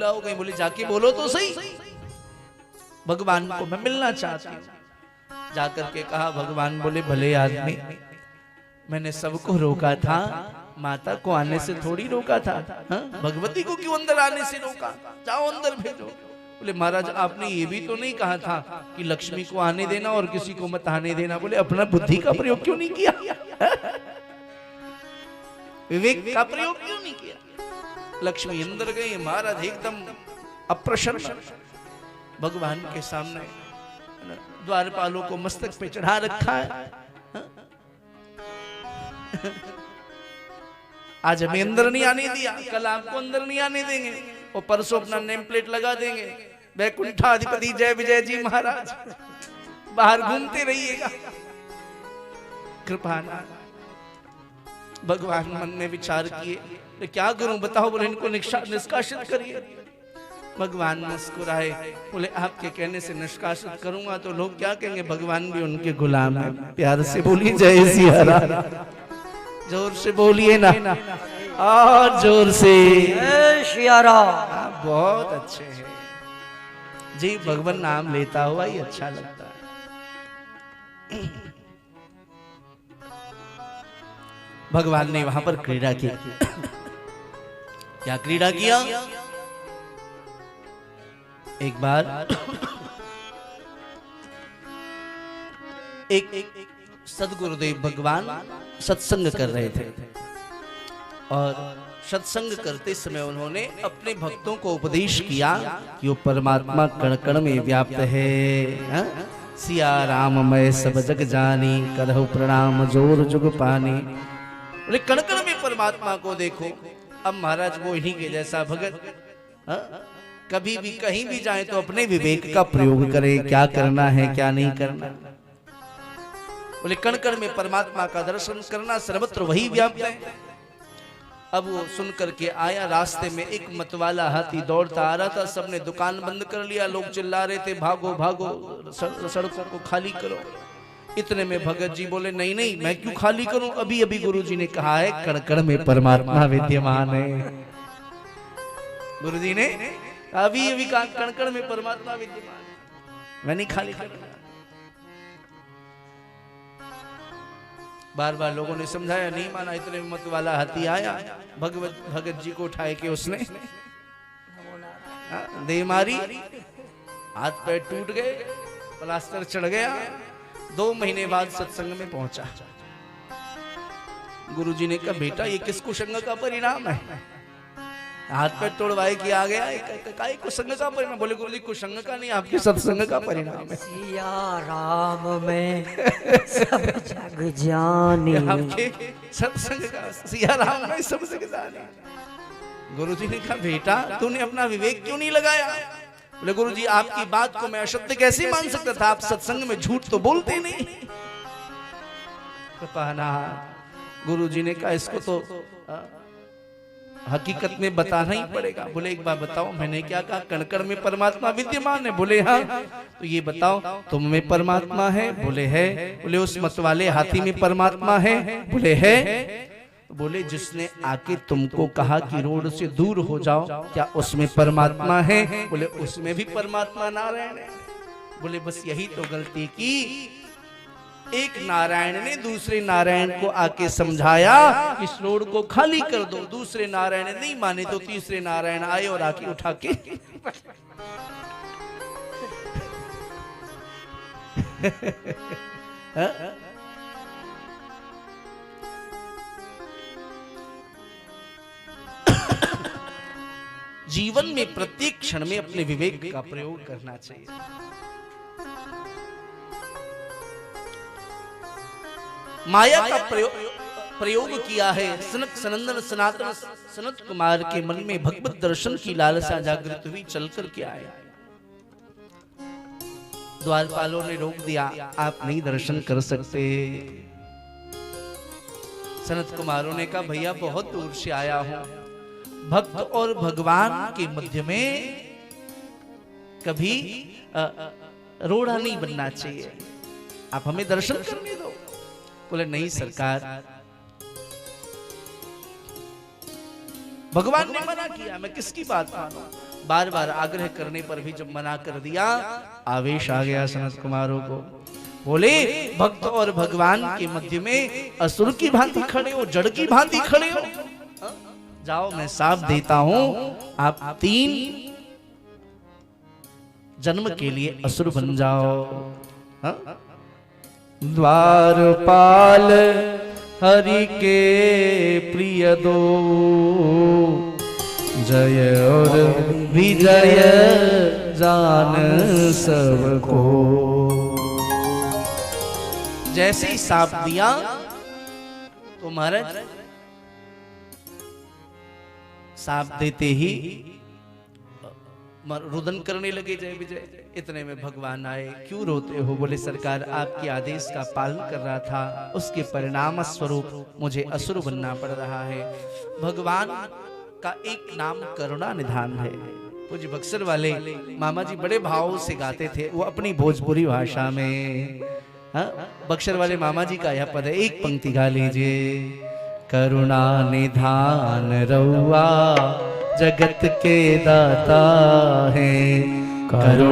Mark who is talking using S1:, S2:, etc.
S1: भूला हो गई। बोले जाके बोलो तो सही, भगवान को मैं मिलना चाहती हूँ। जाकर के कहा, भगवान बोले भले आदमी, मैंने सबको रोका था, माता को आने से थोड़ी रोका था। भगवती को क्यों अंदर आने से रोका? जाओ अंदर भेजो। बोले महाराज आपने ये भी तो नहीं कहा था कि लक्ष्मी को आने देना और किसी को मत आने देना। बोले अपना बुद्धि का प्रयोग क्यों नहीं किया? विवेक का प्रयोग क्यों नहीं किया? लक्ष्मी अंदर गई, महाराज एकदम अप्रसन्न भगवान के सामने, द्वारपालों को मस्तक पे चढ़ा रखा है। आज हमें अंदर नहीं आने दिया, कल आपको अंदर नहीं आने देंगे, और परसों अपना नेम प्लेट लगा देंगे, वैकुंठाधिपति जय विजय जी महाराज, बाहर घूमते रहिएगा। कृपा ना। भगवान मन में विचार किए, तो क्या करूं बताओ? बोले इनको निष्कासित करिए। भगवान मुस्कुराए, बोले आपके कहने से निष्कासित करूंगा तो लोग क्या कहेंगे? भगवान भी उनके गुलाम है। प्यार से बोलिए जय सिया राम। जोर से बोलिए ना, और जोर से
S2: जय सिया राम।
S1: बहुत अच्छे हैं जी, भगवान नाम लेता हुआ ही अच्छा लगता है। भगवान ने वहां पर क्रीड़ा की। क्या क्रीड़ा किया? एक बार एक सदगुरुदेव भगवान सत्संग कर रहे थे, और सत्संग करते समय उन्होंने अपने भक्तों को उपदेश किया कि वो परमात्मा कण कण में व्याप्त है। सिया राम मैं सब जग जानी, करहु प्रणाम जोर जुग पानी। बोले कण कण में परमात्मा को देखो। अब महाराज वो इन्हीं के जैसा भगत कभी भी कहीं भी जाए तो अपने विवेक का प्रयोग करे, क्या करना है क्या नहीं करना। बोले कण कण में परमात्मा का दर्शन करना, सर्वत्र वही व्याप्त है। अब वो सुन करके आया, रास्ते में एक मतवाला हाथी दौड़ता आ रहा था। सबने दुकान बंद कर लिया, लोग चिल्ला रहे थे भागो भागो, सड़कों को खाली करो। इतने में भगत जी बोले नहीं नहीं, मैं क्यों खाली करूं? अभी अभी गुरु जी ने कहा है कण कण में परमात्मा विद्यमान है। गुरु जी ने अभी अभी कहा कण कण में परमात्मा विद्यमान है, मैं नहीं खाली करूंगा। बार बार लोगों ने समझाया, नहीं माना। इतने में मत वाला हाथी आया, भगत जी को उठाए के उसने दे मारी, हाथ पैर टूट गए, प्लास्टर चढ़ गया। 2 महीने बाद सत्संग में पहुंचा। गुरुजी ने कहा बेटा ये किस कुसंग का परिणाम है? हाथ पैर तोड़वाए कि आ गया, काय कुसंग का परिणाम? बोले गुरुजी कुसंग का नहीं, आपके सत्संग का परिणाम है।
S2: सिया राम में सब जग जानी,
S1: आपके सत्संग का, सिया राम में सब जग जानी। गुरुजी ने कहा बेटा तूने अपना विवेक क्यों नहीं लगाया? बोले गुरुजी आपकी बात को मैं असत्य कैसे मान सकता था? आप सत्संग में झूठ तो बोलते नहीं। गुरुजी ने कहा इसको तो हकीकत में बताना ही पड़ेगा। बोले एक बार बताओ मैंने क्या कहा? कण कण में परमात्मा विद्यमान है। बोले हाँ। तो ये बताओ तुम में परमात्मा है? बोले है। बोले उस मत वाले हाथी में परमात्मा है? बोले है। बोले जिसने आके तुमको कहा कि रोड से दूर हो जाओ, क्या उसमें परमात्मा है? बोले उसमें भी परमात्मा नारायण है। बोले बस यही तो गलती की, एक नारायण ने दूसरे नारायण को आके समझाया इस रोड को खाली कर दो। दूसरे नारायण नहीं माने तो तीसरे नारायण आए और आके उठा के जीवन में प्रत्येक क्षण में अपने विवेक का प्रयोग करना चाहिए। माया का प्रयोग किया है। सनक सनंदन सनातन सनत कुमार के मन में भगवत दर्शन की लालसा जागृत हुई, चल कर के आए। द्वारपालों ने रोक दिया, आप नहीं दर्शन कर सकते। सनत कुमारों ने कहा भैया बहुत दूर से आया हूं, भक्त और भगवान के मध्य में कभी रोड़ा नहीं बनना चाहिए, आप हमें दर्शन करने दो। बोले नहीं सरकार, भगवान ने मना किया, मैं किसकी बात मानूं? बार बार आग्रह करने पर भी जब मना कर दिया, आवेश आ गया सनत कुमारों को। बोले भक्त और भगवान के मध्य में असुर की भांति खड़े हो, जड़ की भांति खड़े हो। जाओ मैं साफ देता हूं, आप 3 जन्म के लिए असुर बन जाओ। द्वारपाल हरि के प्रिय दो, जय और विजय जान सबको। जैसे ही साप दिया तो महाराज साप देते ही रुदन करने लगे जय विजय। इतने में भगवान आए। क्यों रोते हो? बोले सरकार आपके आदेश का पालन कर रहा था, उसके परिणाम स्वरूप मुझे असुर बनना पड़ रहा है। भगवान का एक नाम करुणा निधान है। कुछ बक्सर वाले मामा जी बड़े भाव से गाते थे, वो अपनी भोजपुरी भाषा में। बक्सर वाले मामा जी का यह पद है, एक पंक्ति गा लीजिए। करुणा निधान रउआ जगत के दाता है, करुणा